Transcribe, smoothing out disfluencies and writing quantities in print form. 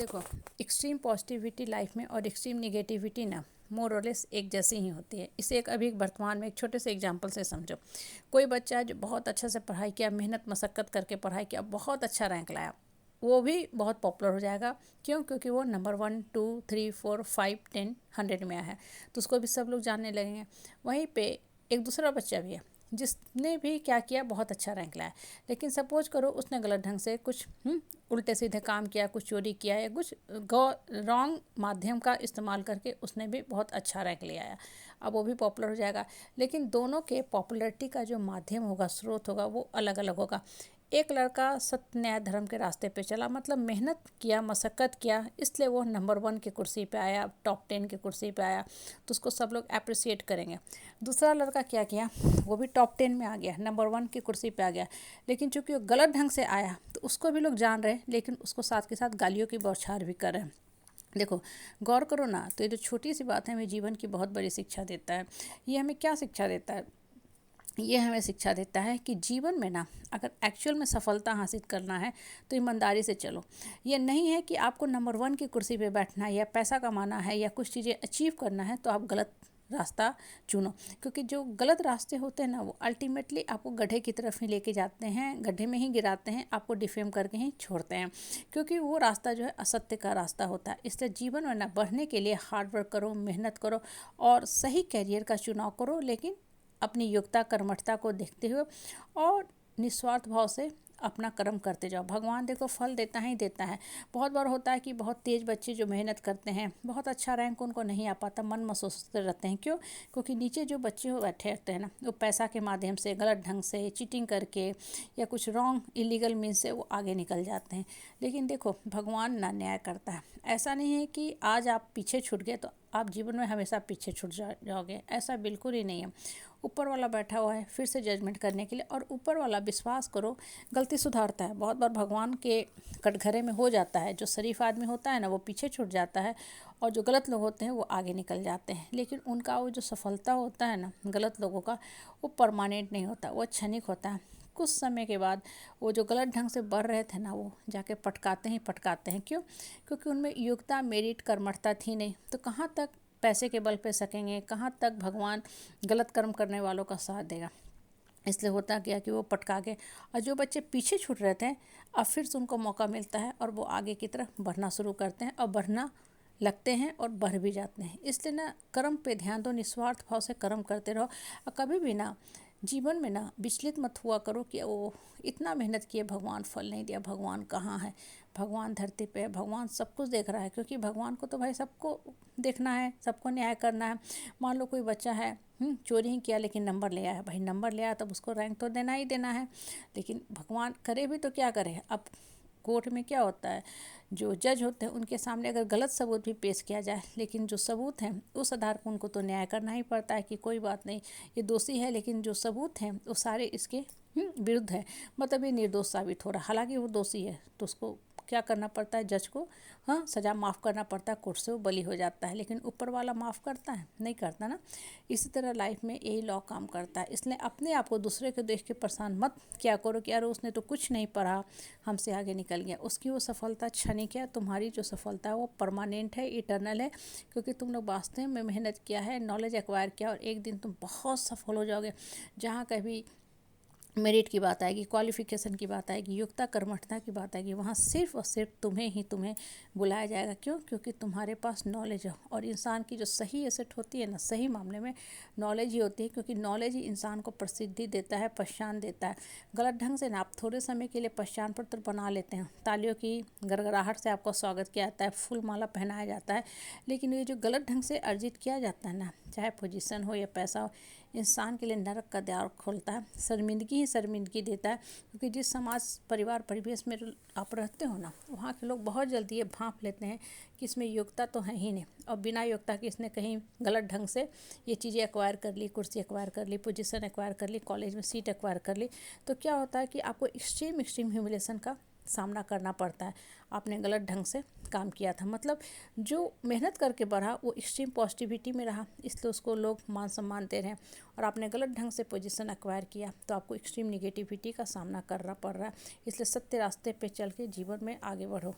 देखो, extreme positivity life में और एक्सट्रीम नेगेटिविटी ना मोर और लेस एक जैसी ही होती है। इसे एक अभी वर्तमान में एक छोटे से एग्जांपल से समझो। कोई बच्चा है जो बहुत अच्छे से पढ़ाई किया, मेहनत मशक्क़त करके पढ़ाई किया, बहुत अच्छा रैंक लाया, वो भी बहुत पॉपुलर हो जाएगा। क्यों? क्योंकि वो नंबर 1 2 3 4 5 10 100 में आया है, तो उसको भी सब लोग जानने लगेंगे। वहीं पे एक दूसरा बच्चा भी है जिसने भी क्या किया, बहुत अच्छा रैंक लाया, लेकिन सपोज करो उसने गलत ढंग से कुछ उल्टे सीधे काम किया, कुछ चोरी किया या कुछ रॉन्ग माध्यम का इस्तेमाल करके उसने भी बहुत अच्छा रैंक ले आया। अब वो भी पॉपुलर हो जाएगा, लेकिन दोनों के पॉपुलैरिटी का जो माध्यम होगा, स्रोत होगा, वो अलग अलग होगा। एक लड़का सत्य न्याय धर्म के रास्ते पे चला, मतलब मेहनत किया, मशक्क़त किया, इसलिए वो नंबर 1 की कुर्सी पे आया, टॉप 10 की कुर्सी पे आया, तो उसको सब लोग अप्रिसिएट करेंगे। दूसरा लड़का क्या किया, वो भी टॉप 10 में आ गया, नंबर 1 की कुर्सी पे आ गया, लेकिन चूंकि वो गलत ढंग से आया तो उसको भी लोग जान रहे हैं, लेकिन उसको साथ के साथ गालियों की बौछार भी कर रहे हैं। देखो, गौर करो ना, तो ये जो छोटी सी बात है हमें जीवन की बहुत बड़ी शिक्षा देता है। ये हमें क्या शिक्षा देता है? ये हमें शिक्षा देता है कि जीवन में ना, अगर एक्चुअल में सफलता हासिल करना है तो ईमानदारी से चलो। ये नहीं है कि आपको नंबर 1 की कुर्सी पे बैठना है या पैसा कमाना है या कुछ चीज़ें अचीव करना है तो आप गलत रास्ता चुनो, क्योंकि जो गलत रास्ते होते हैं ना, वो अल्टीमेटली आपको गड्ढे की तरफ ही लेके जाते हैं, गड्ढे में ही गिराते हैं, आपको डिफेम करके ही छोड़ते हैं, क्योंकि वो रास्ता जो है असत्य का रास्ता होता है। इसलिए जीवन में ना बढ़ने के लिए हार्ड वर्क करो, मेहनत करो और सही कैरियर का चुनाव करो, लेकिन अपनी योग्यता कर्मठता को देखते हुए और निस्वार्थ भाव से अपना कर्म करते जाओ। भगवान देखो फल देता ही देता है। बहुत बार होता है कि बहुत तेज बच्चे जो मेहनत करते हैं, बहुत अच्छा रैंक उनको नहीं आ पाता, मन में सोचते रहते हैं। क्यों? क्योंकि नीचे जो बच्चे बैठे रहते हैं ना, वो पैसा के माध्यम से, गलत ढंग से, चीटिंग करके या कुछ रॉन्ग इलीगल मीन्स से वो आगे निकल जाते हैं। लेकिन देखो, भगवान ना न्याय करता है। ऐसा नहीं है कि आज आप पीछे छूट गए तो आप जीवन में हमेशा पीछे छूट जाओगे, ऐसा बिल्कुल ही नहीं है। ऊपर वाला बैठा हुआ है फिर से जजमेंट करने के लिए, और ऊपर वाला, विश्वास करो, गलती सुधारता है। बहुत बार भगवान के कटघरे में हो जाता है, जो शरीफ आदमी होता है ना, वो पीछे छूट जाता है और जो गलत लोग होते हैं वो आगे निकल जाते हैं। लेकिन उनका वो जो सफलता होता है ना, गलत लोगों का, वो परमानेंट नहीं होता, वो क्षणिक होता है। कुछ समय के बाद वो जो गलत ढंग से बढ़ रहे थे ना, वो जाके पटकाते ही पटकाते हैं। क्यों? क्योंकि उनमें योग्यता, मेरिट, कर्मठता थी नहीं, तो कहाँ तक पैसे के बल पे सकेंगे, कहाँ तक भगवान गलत कर्म करने वालों का साथ देगा। इसलिए होता क्या कि वो पटका के, और जो बच्चे पीछे छूट रहे थे, अब फिर से उनको मौका मिलता है और वो आगे की तरफ बढ़ना शुरू करते हैं और बढ़ना लगते हैं और बढ़ भी जाते हैं। इसलिए ना, कर्म पे ध्यान दो, निस्वार्थ भाव से कर्म करते रहो और कभी भी ना जीवन में ना विचलित मत हुआ करो कि वो इतना मेहनत किए, भगवान फल नहीं दिया, भगवान कहाँ है। भगवान धरती पे है, भगवान सब कुछ देख रहा है, क्योंकि भगवान को तो भाई सबको देखना है, सबको न्याय करना है। मान लो कोई बच्चा है, चोरी ही किया लेकिन नंबर ले आया, भाई नंबर ले आया तब उसको रैंक तो देना ही देना है। लेकिन भगवान करे भी तो क्या करे? अब कोर्ट में क्या होता है, जो जज होते हैं उनके सामने अगर गलत सबूत भी पेश किया जाए, लेकिन जो सबूत हैं उस आधार पर उनको तो न्याय करना ही पड़ता है कि कोई बात नहीं, ये दोषी है, लेकिन जो सबूत हैं वो सारे इसके विरुद्ध है, मतलब ये निर्दोष साबित हो रहा है। हालांकि वो दोषी है तो उसको क्या करना पड़ता है, जज को सज़ा माफ़ करना पड़ता है, कोर्ट से वो बरी हो जाता है। लेकिन ऊपर वाला माफ़ करता है? नहीं करता ना। इसी तरह लाइफ में यही लॉ काम करता है। इसलिए अपने आप को दूसरे को देख के परेशान मत क्या करो कि यार उसने तो कुछ नहीं पढ़ा, हमसे आगे निकल गया। उसकी वो सफलता क्षणिक है, तुम्हारी जो सफलता है वो परमानेंट है, इटर्नल है, क्योंकि तुम लोग वास्तव में मेहनत किया है, नॉलेज एक्वायर किया, और एक दिन तुम बहुत सफल हो जाओगे। जहाँ कभी मेरिट की बात आएगी, क्वालिफिकेशन की बात आएगी, योग्यता कर्मठता की बात आएगी, वहाँ सिर्फ और सिर्फ तुम्हें बुलाया जाएगा। क्यों? क्योंकि तुम्हारे पास नॉलेज है। और इंसान की जो सही एसेट होती है ना, सही मामले में नॉलेज ही होती है, क्योंकि नॉलेज ही इंसान को प्रसिद्धि देता है, पहचान देता है। गलत ढंग से ना आप थोड़े समय के लिए पहचान पत्र बना लेते हैं, तालियों की गड़गड़ाहट से आपका स्वागत किया जाता है, फूल माला पहनाया जाता है, लेकिन ये जो गलत ढंग से अर्जित किया जाता है ना, चाहे पोजीशन हो या पैसा हो, इंसान के लिए नरक का द्वार खोलता है, शर्मिंदगी ही शर्मिंदगी देता है। क्योंकि जिस समाज, परिवार, परिवेश में आप रहते हो ना, वहाँ के लोग बहुत जल्दी ये भांप लेते हैं कि इसमें योग्यता तो है ही नहीं, और बिना योग्यता के इसने कहीं गलत ढंग से ये चीज़ें एक्वायर कर ली, कुर्सी एक्वायर कर ली, पोजीशन एक्वायर कर ली, कॉलेज में सीट एक्वायर कर ली, तो क्या होता है कि आपको एक्सट्रीम ह्यूमिलेशन का सामना करना पड़ता है। आपने गलत ढंग से काम किया था, मतलब जो मेहनत करके बढ़ा वो एक्सट्रीम पॉजिटिविटी में रहा, इसलिए उसको लोग मान सम्मान दे रहे हैं। और आपने गलत ढंग से पोजीशन एक्वायर किया तो आपको एक्सट्रीम निगेटिविटी का सामना करना पड़ रहा है। इसलिए सत्य रास्ते पे चल के जीवन में आगे बढ़ो।